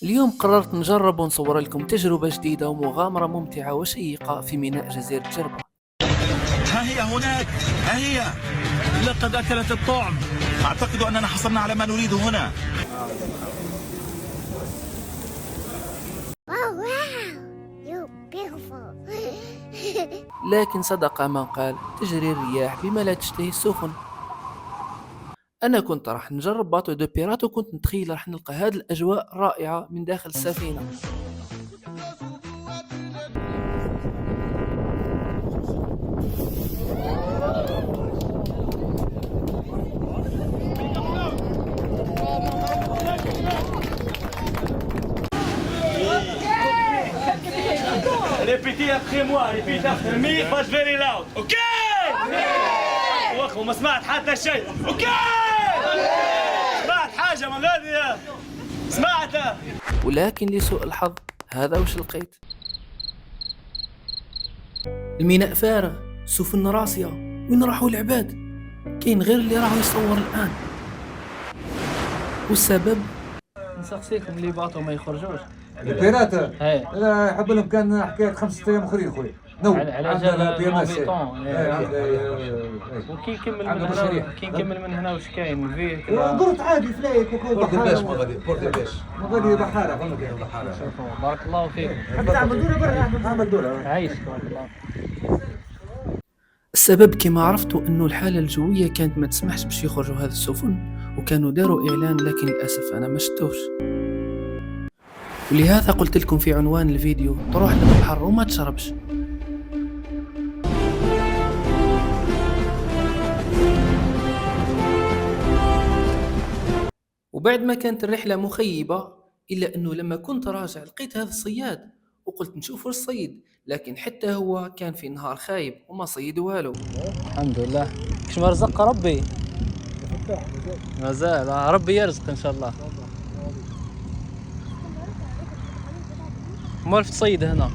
اليوم قررت نجرب ونصور لكم تجربة جديدة ومغامرة ممتعة وشيقة في ميناء جزيرة جربة. ها هي هناك، ها هي. لقد أكلت الطعم. أعتقد أننا حصلنا على ما نريد هنا. Oh wow, you're beautiful. لكن صدق من قال تجري الرياح بما لا تشتهي السفن. أنا كنت راح نجرب باطو دو بيرات وكنت نتخيل راح نلقى هذه الأجواء الرائعة من داخل السفينة. Répétez après moi, répétez after me, but very loud. اوكي؟ واخو ما سمعت حتى شيء. اوكي؟ سمعت حاجة من غادي؟ سمعتها؟ ولكن لسوء الحظ هذا وش لقيت؟ الميناء فارغ، السفن راسية، وين راحوا العباد؟ كاين غير اللي راهو يصور الآن. والسبب نسقسيكم اللي باطو ما يخرجوش. البيرات ايه لا يحب لهم كان حكايه 5 ايام اخرين خويا على جال الموفيتون. وكي نكمل من هنا من هنا واش كاين فيه كذا. درت عادي فلايك وكل بورت بحاره غادي بورت باش ما غادي بحاره فهمت كاين بحاره شوفوا بارك الله فيكم. حتى تعمل دوله برا تعمل دوله عايش بارك الله. السبب كما عرفتوا انه الحاله الجويه كانت ما تسمحش باش يخرجوا هذه السفن، وكانوا داروا اعلان لكن للاسف انا ما شفتوش. ولهذا قلت لكم في عنوان الفيديو تروح للبحر وما تشربش. وبعد ما كانت الرحلة مخيبة إلا أنه لما كنت راجع لقيت هذا الصياد وقلت نشوف واش صيد، لكن حتى هو كان في نهار خايب وما صيد والو. الحمد لله كش ما رزق ربي مازال ربي يرزق إن شاء الله. مال في تصيد هنا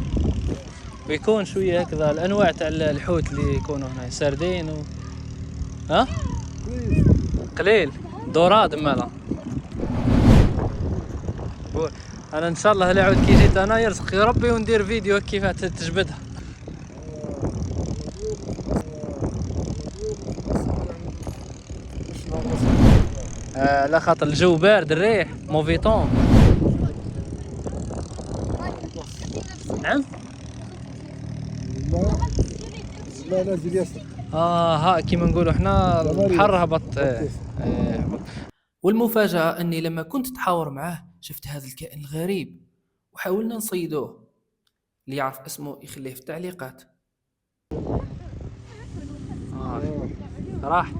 ويكون شوية هكذا الأنواع تاع الحوت اللي يكونوا هنا سردين ها قليل دوراد مالا. انا ان شاء الله لا عود كي جيت انا يرزق ربي وندير فيديو كيف تجبدها. لا خاطر الجو بارد الريح موفيتون. نعم لا نازل ياسر ها كيما نقولوا احنا البحر هبط. والمفاجأة أني لما كنت تحاور معاه شفت هذا الكائن الغريب وحاولنا نصيدوه. اللي يعرف اسمه يخليه في التعليقات. راحت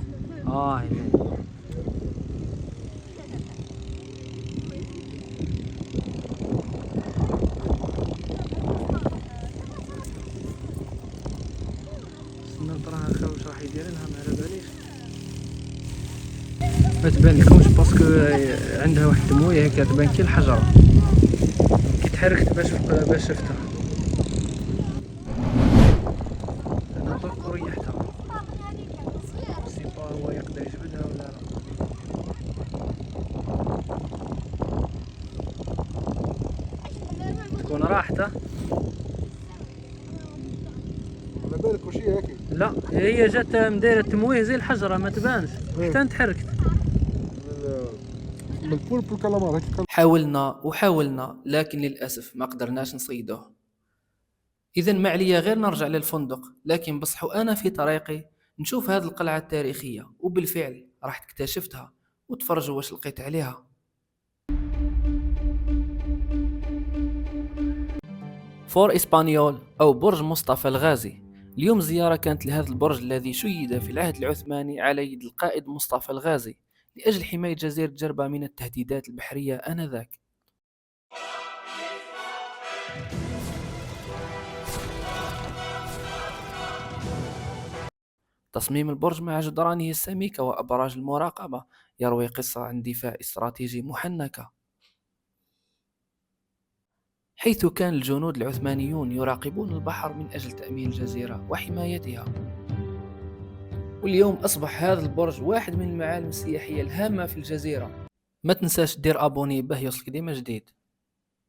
نطرها خا واش راح يدير لها ما على باليش. ما تبان لكمش باسكو عندها واحد الدمويه هكا تبان كي الحجره كي تحركت باش شفتها. انا طرق وريحتها سيبا هو يقدر يجبدها ولا لا. تكون راحته على بالك وش هي هيك لا هي جات مدايره تمويه زي الحجره ما تبانش حتى تحركت. من البول كلامار هيك. حاولنا لكن للأسف ما قدرناش نصيدوه. إذن ما عليا غير نرجع للفندق، لكن بصح وأنا في طريقي نشوف هذه القلعة التاريخية، وبالفعل راح اكتشفتها وتفرجوا واش لقيت عليها. فور إسبانيول أو برج مصطفى الغازي. اليوم زيارة كانت لهذا البرج الذي شيد في العهد العثماني على يد القائد مصطفى الغازي لأجل حماية جزيرة جربة من التهديدات البحرية آنذاك. تصميم البرج مع جدرانه السميكة وأبراج المراقبة يروي قصة عن دفاع استراتيجي محنكة، حيث كان الجنود العثمانيون يراقبون البحر من أجل تأمين الجزيرة وحمايتها. واليوم أصبح هذا البرج واحد من المعالم السياحية الهامة في الجزيرة. ما تنساش دير أبوني به يوصلك ديما جديد.